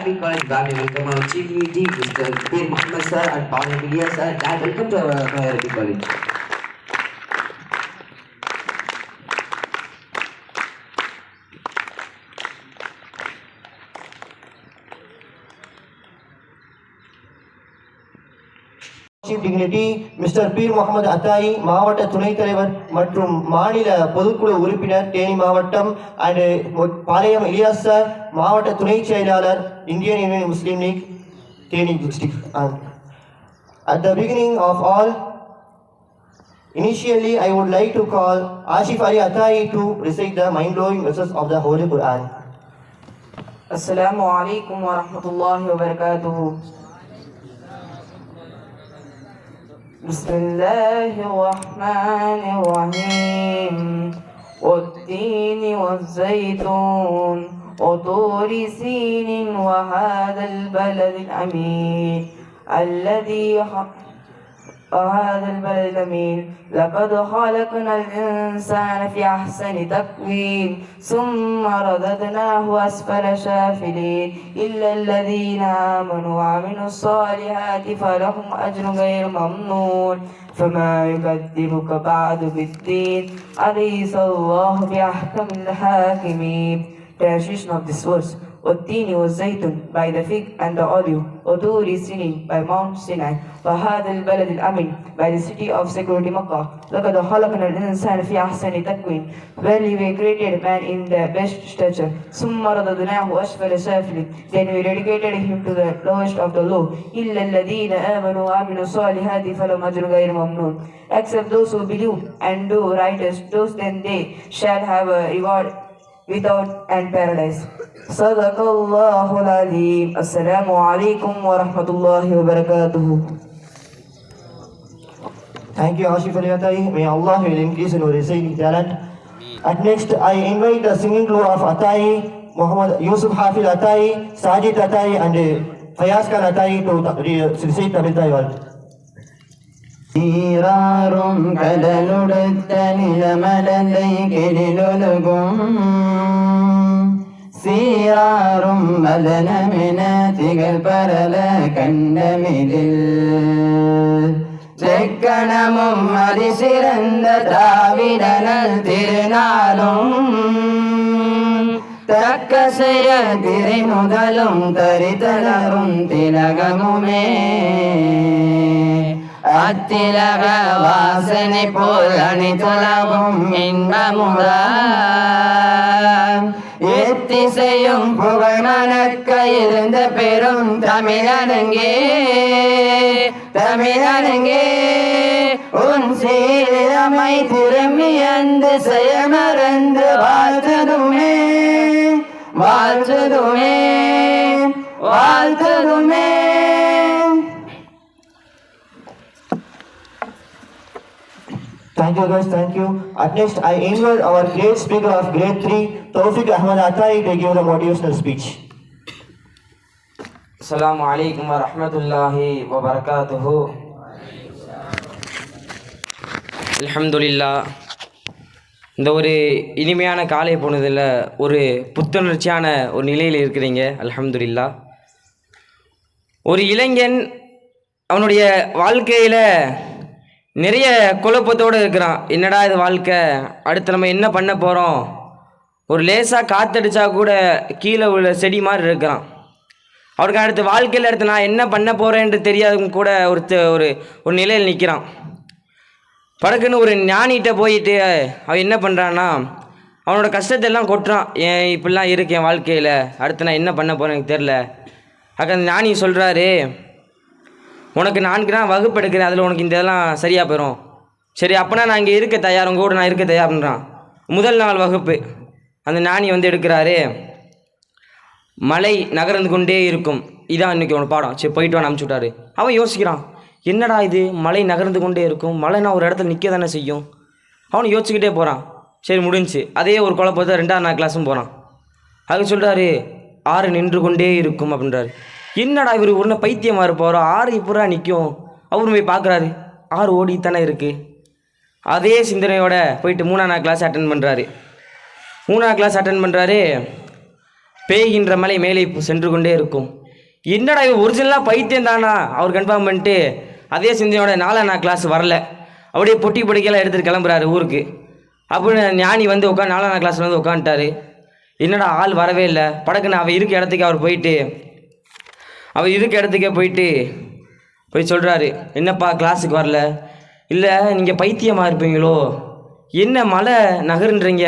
Arabic College, Bami. Welcome our Chief ED, Mr. Pir Muhammad sir and Pawan Media sir. Dad, welcome to our Arabic College. Chief Dignity Mr. Pir Muhammad Atai, மாவட்ட துணைத் தலைவர் மற்றும் மாநில பொதுக்குழு உறுப்பினர் தேனி மாவட்டம் and Palayam Ilyas sir மாவட்ட துணைச் செயலாளர் Indian Union Muslim League Theni district. At the beginning of all, initially I would like to call Ashif Ali Atai to recite the mind-blowing verses of the Holy Quran. Assalamu alaikum wa rahmatullahi wa barakatuh. بسم الله الرحمن الرحيم والتين والزيتون وطور سين وهذا البلد الأمين لقد خلقنا الإنسان في أحسن تقويم ثم رددناه أسفل سافلين إلا الذين آمنوا وعملوا الصالحات فلهم أجر غير ممنون فما يكذبك بعد بالدين أليس الله بأحكم الحاكمين. Translation of this verse: والتين والزيتون by the fig and the olive, وطور سينين by Mount Sinai, وهذا البلد الأمين by the city of security Makkah. لقد خلقنا الإنسان في أحسن تقويم, verily we created man in the best stature. ثم رددناه أسفل سافلين, then we relegated him to the lowest of the low. إلا الذين آمنوا وعملوا الصالحات فلهم أجر غير ممنون. Except those who believe and do righteous, those then they shall have a reward without and paradise. Sadaqallahul Alim. Assalamu alaikum wa rahmatullahi wa barakatuh. Thank you, Ashif Ali Atai. May Allah will increase in your reciting talent. At next, I invite the singing crew of Atai, Muhammad Yusuf Hafil Atai, Sajid Atai, and Fayaz Khan Atai to recite Tamil Taiwan. ീരാറും കടലുടുത്ത നിലമലൈ കിടിലൊലുകും സീറാറും മലനമിനതികൾ പരല കണ്ടമിതിൽ ചെക്കണമും അതിസിറந்த திராவிடனல் திருநாளும் தக்க செய்ய திரைமுதலும் தரிதலரும் திலகமுமே அத்திலக வாசனை போல் அணிதலவும் இன்பமுற எத்திசையும் புகழ் மணக்க இருந்த பெரும் தமிழனங்கே உன் சீரமை திரும்பி அந்த செயமறந்து வாழ்த்ததுமே Thank you guys, thank you. At next, I invite our great speaker of grade 3, Tawfiq Ahmad Atai, to give the motivational speech. Assalamu alaikum wa rahmatullahi wa barakatuhu. அல்ஹம்துலில்லா. இந்த ஒரு இனிமையான காலை பொழுதில் ஒரு புத்துணர்ச்சியான ஒரு நிலையில் இருக்கிறீங்க. அல்ஹம்துலில்லா. ஒரு இளைஞன் அவனுடைய வாழ்க்கையில் நிறைய குழப்பத்தோடு இருக்கிறான். என்னடா இது வாழ்க்கை, அடுத்து நம்ம என்ன பண்ண போகிறோம், ஒரு லேசாக காற்றடிச்சா கூட கீழே உள்ள செடி மாதிரி இருக்கிறான். அவனுக்கு அடுத்து வாழ்க்கையில் அடுத்து நான் என்ன பண்ண போகிறேன்னு தெரியாதவங்க கூட ஒரு நிலையில் நிற்கிறான். படக்குன்னு ஒரு ஞானிகிட்ட போயிட்டு அவன் என்ன பண்ணுறான்னா அவனோட கஷ்டத்தெல்லாம் கொட்டுறான். ஏன் இப்படிலாம் இருக்கு என் வாழ்க்கையில், அடுத்து நான் என்ன பண்ண போகிறேன் எனக்கு தெரில. அந்த ஞானி சொல்கிறாரு, உனக்கு 4 நாள் வகுப்பு எடுக்கிறேன், அதில் உனக்கு இந்த இதெல்லாம் சரியாக போயிடும். சரி, அப்போனா நான் இங்கே இருக்க தயார், உங்கள் கூட நான் இருக்க தயார்ன்றான். முதல் நாள் வகுப்பு அந்த ஞானி எடுக்கிறாரு. மலை நகர்ந்து கொண்டே இருக்கும், இதான் இன்றைக்கி உனக்கு பாடம். சரி போயிட்டு வான்னு அனுப்பிச்சி விட்டாரு. அவன் யோசிக்கிறான், என்னடா இது மலை நகர்ந்து கொண்டே இருக்கும், மலைனா ஒரு இடத்துல நிற்க தானே செய்யும். அவனு யோசிச்சுக்கிட்டே போகிறான். சரி முடிஞ்சு. அதே ஒரு குழப்பத்தை 2ஆம் நாள் கிளாஸும் போகிறான். அதுக்கு சொல்கிறாரு, ஆறு நின்று கொண்டே இருக்கும் அப்படின்றாரு. என்னடா இவர் ஒன்று பைத்தியமாக இருப்பாரோ, ஆறு இப்போரா நிற்கும். அவரு போய் பார்க்குறாரு, ஆறு ஓடித்தானே இருக்குது. அதே சிந்தனையோட போயிட்டு 3ஆம் நாள் கிளாஸ் அட்டன் பண்ணுறாரு. 3ஆம் கிளாஸ் அட்டன் பண்ணுறாரு. பேய்கின்ற மலை மேலே சென்று கொண்டே இருக்கும். என்னடா இது ஒரிஜினலாக பைத்தியம் தானா அவர் கன்ஃபார்ம் பண்ணிட்டு அதே சிந்தனையோட 4ஆம் கிளாஸ் வரல, அப்படியே பொட்டி பொடிக்கெல்லாம் எடுத்துகிட்டு கிளம்புறாரு ஊருக்கு. அப்படின்னு ஞானி வந்து 4ஆம் கிளாஸில் வந்து உட்காந்துட்டாரு. என்னடா ஆள் வரவே இல்லை. படக்குன்னு அவர் இருக்க இடத்துக்கு போய் சொல்கிறாரு, என்னப்பா கிளாஸுக்கு வரல? இல்லை நீங்கள் பைத்தியமாக இருப்பீங்களோ, என்ன மலை நகருன்றீங்க,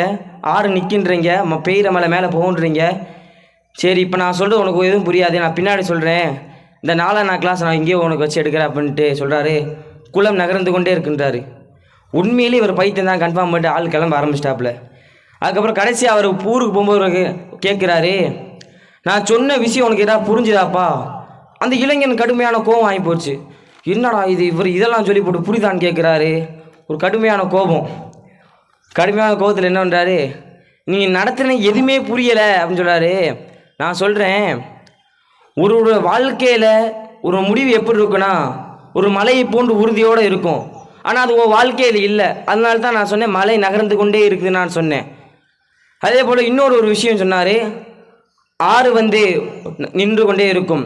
ஆறு நிற்கின்றீங்க, பெய்கிற மலை மேலே போகுன்றீங்க. சரி இப்போ நான் சொல்கிறது உனக்கு எதுவும் புரியாது, நான் பின்னாடி சொல்கிறேன், இந்த 4ஆம் கிளாஸ் நான் இங்கேயே உனக்கு வச்சு எடுக்கிறேன் அப்படின்ட்டு சொல்கிறாரு. குளம் நகர்ந்து கொண்டே இருக்குன்றாரு. உண்மையிலேயே இவர் பைத்தியம் தான் கன்ஃபார்ம் பண்ணிட்டு ஆள் கிளம்ப ஆரம்பிச்சிட்டாப்புல. அதுக்கப்புறம் கடைசி அவர் ஊருக்கு போகும்போது கேட்குறாரு, நான் சொன்ன விஷயம் உனக்கு ஏதாவது புரிஞ்சுதாப்பா? அந்த இளைஞன் கடுமையான கோபம் ஆகி போச்சு. என்னடா இது இவர் இதெல்லாம் சொல்லி போட்டு புரியுதான்னு கேட்குறாரு. ஒரு கடுமையான கோபத்தில் என்ன பண்ணுறாரு, நீங்கள் நடத்துன எதுவுமே புரியலை அப்படின்னு சொல்கிறாரு. நான் சொல்கிறேன், ஒரு வாழ்க்கையில் ஒரு முடிவு எப்படி இருக்குன்னா ஒரு மலையை போன்று உறுதியோடு இருக்கும். ஆனால் அது உன் வாழ்க்கையில் இல்லை. அதனால தான் நான் சொன்னேன் மலை நகர்ந்து கொண்டே இருக்குதுன்னு நான் சொன்னேன். அதே போல் இன்னொரு விஷயம் சொன்னார், ஆறு வந்து நின்று கொண்டே இருக்கும்,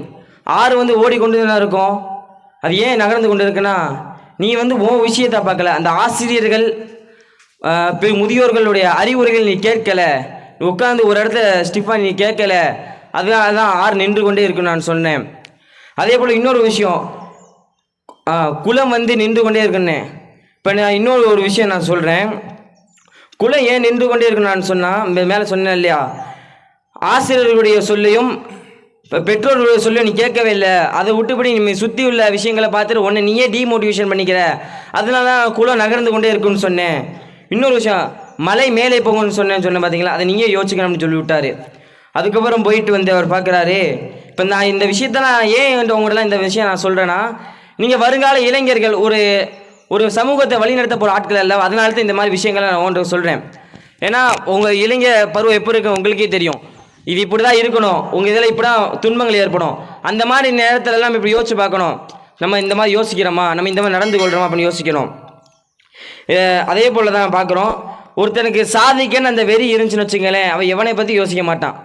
ஆறு வந்து ஓடிக்கொண்டு தான் இருக்கும். அது ஏன் நகர்ந்து கொண்டு இருக்குன்னா நீ வந்து உன் விஷயத்தை பார்க்கல, அந்த ஆசிரியர்கள் முதியோர்களுடைய அறிவுரைகள் நீ கேட்கலை, உட்காந்து ஒரு இடத்துல ஸ்டிஃபாக நீ கேட்கல, அதனால தான் ஆறு நின்று கொண்டே இருக்குன்னு நான் சொன்னேன். அதே போல் இன்னொரு விஷயம், குளம் வந்து நின்று கொண்டே இருக்குன்னு. இப்போ நான் இன்னொரு விஷயம் நான் சொல்கிறேன். குளம் ஏன் நின்று கொண்டே இருக்குன்னு நான் சொன்னால் மேலே சொன்னேன் இல்லையா, ஆசிரியர்களுடைய சொல்லையும் பெற்றோர்களுடைய சொல்லையும் நீ கேட்கவே இல்லை. அதை விட்டுப்படி நீ சுற்றி உள்ள விஷயங்களை பார்த்துட்டு உன்னை நீயே டீமோட்டிவேஷன் பண்ணிக்கிற, அதனால தான் குளம் நகர்ந்து கொண்டே இருக்குன்னு சொன்னேன். இன்னொரு விஷயம், மலை மேலே போகணும்னு சொன்னேன் பார்த்தீங்களா, அதை நீயே யோசிக்கணும்னு சொல்லி விட்டாரு. அதுக்கப்புறம் போயிட்டு வந்து அவர் பார்க்குறாரு, இப்போ நான் இந்த விஷயத்த நான் ஏன் உங்கள்கிட்ட இந்த விஷயம் நான் சொல்கிறேன்னா, நீங்கள் வருங்கால இளைஞர்கள் ஒரு சமூகத்தை வழிநடத்த போகிற ஆட்கள் அல்ல, அதனால தான் இந்த மாதிரி விஷயங்களை நான் ஒன்று சொல்கிறேன். ஏன்னா உங்கள் இளைஞ பருவம் எப்படி இருக்கு உங்களுக்கே தெரியும். இது இப்படி தான் இருக்கணும், உங்கள் இதில் இப்படி தான் துன்பங்கள் ஏற்படும். அந்த மாதிரி நேரத்திலலாம் இப்படி யோசிச்சு பார்க்கணும், நம்ம இந்த மாதிரி யோசிக்கிறோமா, நம்ம இந்த மாதிரி நடந்து கொள்கிறோமா அப்படின்னு யோசிக்கணும். அதே போல் தான் பார்க்குறோம், ஒருத்தனுக்கு சாதிக்கன்னு அந்த வெறி இருந்துச்சுன்னு வச்சுங்களேன், அவன் எவனை பற்றி யோசிக்க மாட்டான்,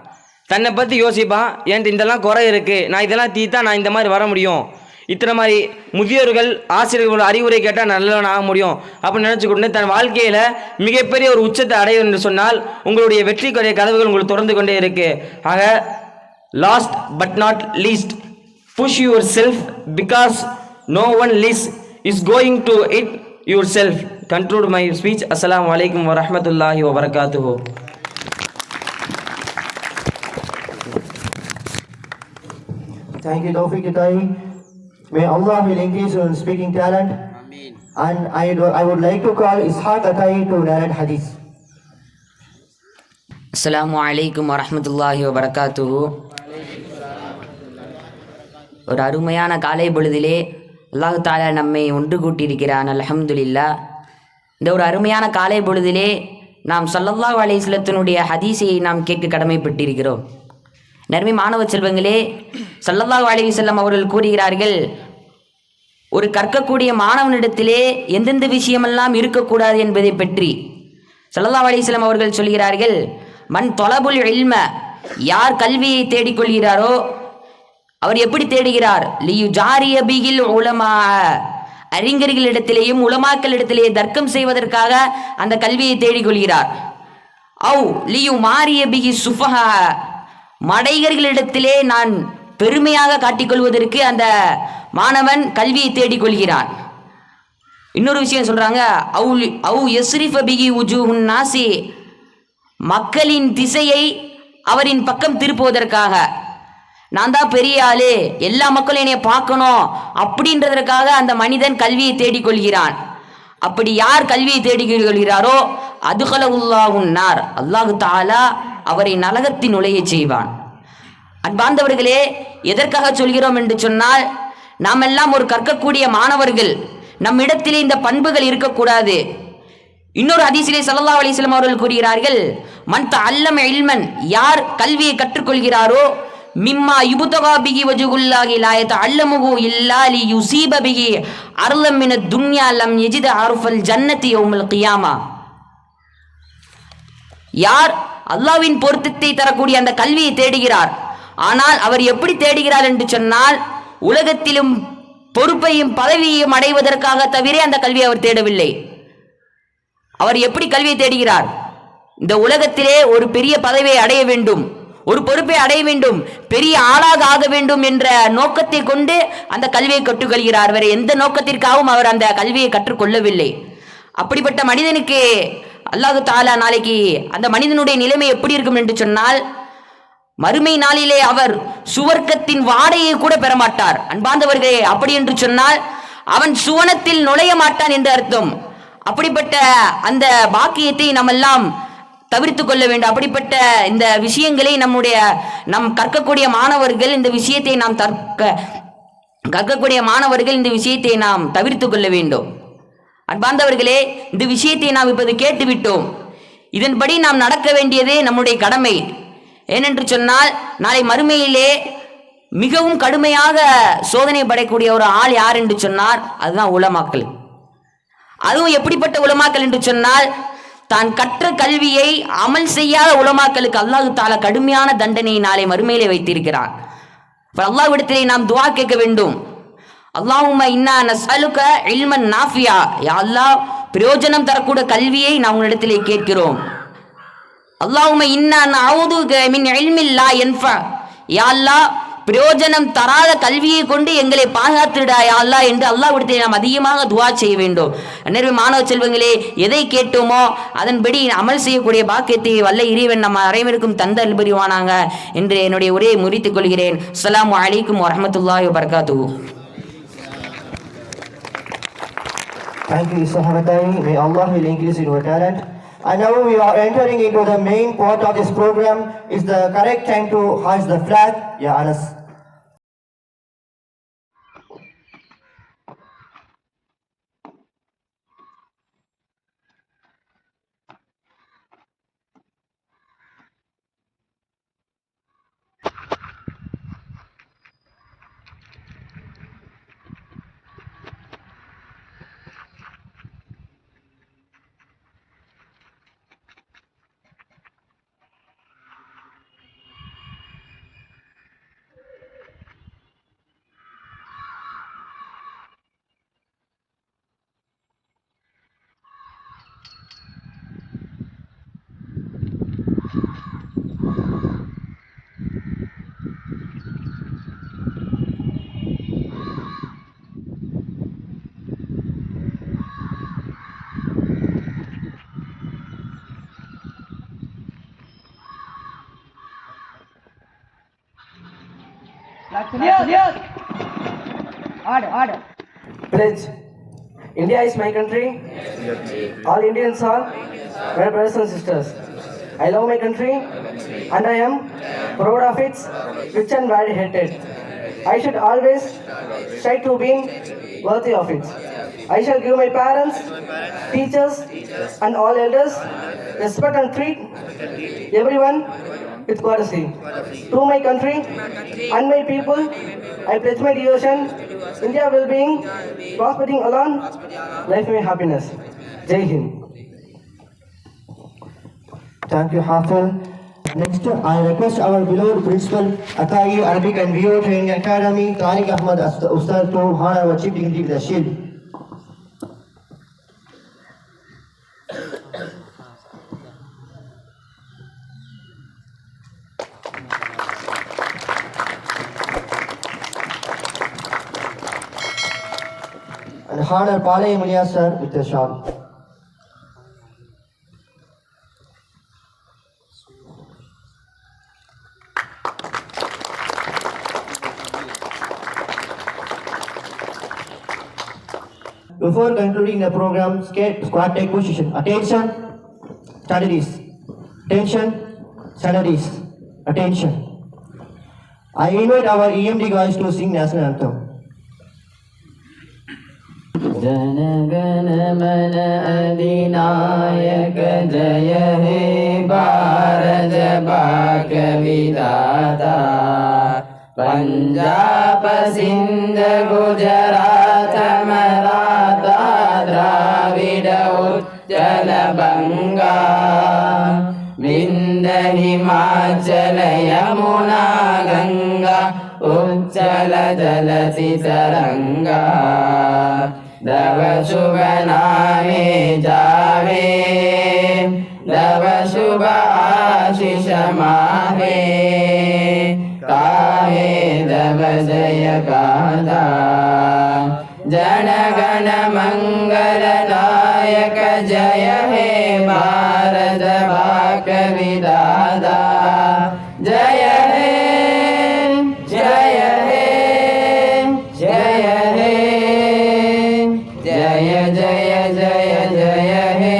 தன்னை பற்றி யோசிப்பான். என்கிட்ட இதெல்லாம் குறை இருக்குது, நான் இதெல்லாம் தீர்த்தா நான் இந்த மாதிரி வர முடியும், இத்தனை மாதிரி முதியோர்கள் ஆசிரியர்களோட அறிவுரை கேட்டால் நல்லவன் ஆக முடியும் அப்படின்னு நினச்சிக்கொண்டு தன் வாழ்க்கையில் மிகப்பெரிய ஒரு உச்சத்தை அடையும் என்று சொன்னால் உங்களுடைய வெற்றிக்குரிய கதவுகள் உங்களுக்கு திறந்து கொண்டே இருக்கு. ஆக last but not least, push your self because no one lease is going to it your self. Conclude my speech. அஸ்ஸலாமு அலைக்கும் வரஹ்மத்துல்லாஹி வபரகாத்துஹு. Thank you, Tawfiq Itai. May Allah will increase your speaking talent. Ameen. And I would like to call Ishaq Atai to narrate hadith. அஸ்ஸலாமு அலைக்கும் வரஹ்மத்துல்லாஹி வபரகாத்துஹு. ஒரு அருமையான காலை பொழுதிலே அல்லாஹ் தஆலா நம்மை ஒன்று கூட்டியிருக்கிறான். அல்ஹம்துலில்லாஹ். இந்த ஒரு அருமையான காலை பொழுதிலே நாம் ஸல்லல்லாஹு அலைஹி வஸல்லத்தினுடைய ஹதீஸை நாம் கேட்க கடமைப்பட்டிருக்கிறோம். நறுமை மாணவ செல்வங்களே, ஸல்லல்லாஹு அலைஹி வஸல்லம் அவர்கள் கூறுகிறார்கள், ஒரு கற்கக்கூடிய மாணவனிடத்திலே எந்தெந்த விஷயமெல்லாம் இருக்கக்கூடாது என்பதை பற்றி ஸல்லல்லாஹு அலைஹி வஸல்லம் அவர்கள் சொல்கிறார்கள், மன் தொலபுல் இல்ம, யார் கல்வியை தேடிக்கொள்கிறாரோ அவர் எப்படி தேடுகிறார், லியு ஜாரிய பிகில் உலமா, அறிஞர்களிடத்திலேயும் உலமாக்களிடத்திலேயே தர்க்கம் செய்வதற்காக அந்த கல்வியை தேடிக்கொள்கிறார். அவு லியு மாரிய பிகி சுஃபஹா, மடைகர்களிடத்திலே நான் பெருமையாக காட்டிக்கொள்வதற்கு அந்த மாணவன் கல்வியை தேடிக்கொள்கிறான். இன்னொரு விஷயம் சொல்றாங்க, அவு யஸ்ரிஃப பிகி உஜூஹுன் நாசி, மக்களின் திசையை அவரின் பக்கம் திருப்புவதற்காக, நான் தான் பெரிய ஆளு, எல்லா மக்களும் என்னைய பார்க்கணும் அப்படின்றதற்காக அந்த மனிதன் கல்வியை தேடிக்கொள்கிறான். அப்படி யார் கல்வியை தேடிக்கொள்கிறாரோ அதுகலவுல்லாஹுன் நார், அல்லாஹு தஆலா அவரை நரகத்தின் நுழைய செய்வான். அன்பார்ந்தவர்களே, எதற்காக சொல்கிறோம் என்று சொன்னால், நாம் எல்லாம் ஒரு கற்கக்கூடிய மாணவர்கள், நம்மிடத்திலே இந்த பண்புகள் இருக்கக்கூடாது. இன்னொரு ஹதீஸிலே ஸல்லல்லாஹு அலைஹி வஸல்லம் அவர்கள் கூறுகிறார்கள், மன் தஅல்லம இல்மன், யார் கல்வியை கற்றுக்கொள்கிறாரோ, மிம்மா யுபதகா பிஹி வஜ்ஹுல்லாஹி லா யதஅல்லமுஹு இல்லா லியுஸீப பிஹி அர்லம் மினத் துன்யா லம் யஜித் அர்ஃபல் ஜன்னதி யௌமல் கியாமா, யார் அல்லாஹ்வின் பொருத்தத்தை தரக்கூடிய அந்த கல்வியை தேடுகிறார். ஆனால் அவர் எப்படி தேடுகிறார் என்று சொன்னால், உலகத்திலும் பொறுப்பையும் பதவியையும் அடைவதற்காக தவிர அந்த கல்வியை அவர் தேடவில்லை. அவர் எப்படி கல்வியை தேடுகிறார்? இந்த உலகத்திலே ஒரு பெரிய பதவியை அடைய வேண்டும், ஒரு பொறுப்பை அடைய வேண்டும், பெரிய ஆளாக ஆக வேண்டும் என்ற நோக்கத்தை கொண்டு அந்த கல்வியை கற்றுக்கொள்கிறார். வேற எந்த நோக்கத்திற்காகவும் அவர் அந்த கல்வியை கற்றுக்கொள்ளவில்லை. அப்படிப்பட்ட மனிதனுக்கு அல்லாஹு தாலா நாளைக்கு அந்த மனிதனுடைய நிலைமை எப்படி இருக்கும் என்று சொன்னால், மறுமை நாளிலே அவர் சுவர்க்கத்தின் வாடையை கூட பெறமாட்டார். அன்பார்ந்தவர்களே, அப்படி என்று சொன்னால் அவன் சுவனத்தில் நுழைய மாட்டான் என்று அர்த்தம். அப்படிப்பட்ட அந்த பாக்கியத்தை நாம் எல்லாம் தவிர்த்து கொள்ள வேண்டும். அப்படிப்பட்ட இந்த விஷயங்களை நம் கற்கக்கூடிய மாணவர்கள் இந்த விஷயத்தை நாம் தவிர்த்து கொள்ள வேண்டும். அன்பார்ந்தவர்களே, இந்த விஷயத்தை நாம் இப்போது கேட்டுவிட்டோம். இதன்படி நாம் நடக்க வேண்டியதே நம்முடைய கடமை. ஏனென்று சொன்னால், நாளை மறுமையிலே மிகவும் கடுமையாக சோதனை படைக்கூடிய ஒரு ஆள் யார் என்று சொன்னார், அதுதான் உலமாக்கள். அதுவும் எப்படிப்பட்ட உலமாக்கள் என்று சொன்னால், தான் கற்ற கல்வியை அமல் செய்யாத உலமாக்களுக்கு அல்லாஹ் தாலா கடுமையான தண்டனையை நாளை மறுமையிலே வைத்திருக்கிறான். அல்லாஹ்விடத்திலே நாம் துஆ கேட்க வேண்டும். அல்லாஹும்ம இன்னா நஸ்அலுக இல்மன் நாஃபியா, யா அல்லாஹ் பிரயோஜனம் தரக்கூடிய கல்வியை நாம் உன்னிடத்திலே கேட்கிறோம். அல்லாஹும்ம இன்னா நஅஊதுக மின் இல்மின் லா யன்ஃபா, யா அல்லாஹ் பிரயோஜனம் தராத கல்வியை கொண்டு எங்களை பாதுகாத்துடா யா அல்லாஹ் என்று அல்லாஹ்விடத்தில் நாம் அதிகமாக துஆ செய்ய வேண்டும். எனவே மாணவ செல்வங்களே, எதை கேட்டோமோ அதன்படி அமல் செய்யக்கூடிய பாக்கியத்தை வல்ல இறைவன் நம்ம அனைவருக்கும் தந்த அல்புரிவானாங்க என்று என்னுடைய உரையை முறித்துக் கொள்கிறேன். அஸ்ஸலாமு அலைக்கும் வரஹ்மத்துல்லாஹி வபரகாத்துஹு. Thank you, Sahabatai. May Allah will increase in your talent. And now we are entering into the main part of this program. Is the correct time to hoist the flag? Ya Anas. Pledge. India is my country. All Indians are my brothers and sisters. I love my country and I am proud of its rich and varied heritage. I should always strive to be worthy of it. I shall give my parents, teachers and all elders respect and treat everyone with courtesy. To my country and my people, I pledge my devotion. India well-being, prospering alone, life may happiness. Jai Hind. Thank you, Hafil. Next, I request our beloved principal, Atai Arabic and VO Training Academy, Tariq Ahmad Ustad to honor our chief dignitary with the shield. And honor Palayam Ilyas sir with the shawl. Before concluding the program, squad take position. Attention, studies. Attention, studies. Attention. I invite our EMD guys to sing national anthem. Jana Gana मन अधिनायक जय हे भारत भाग विधाता पंजाब सिंध गुजरात मराठा द्राविड उत्कल बंगा विंध्य हिमाचल यमुना गंगा उच्चल जलति तरंगा दव शुभ नामे जावे दव शुभ आशीष माहे काहे दव जय गाथा जन गण मंगल नायक जय हे भारत भाग विधाता जय हे जय हे जय हे जय जय जय जय हे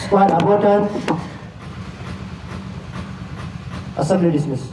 Squad aborted. Assembly dismissed.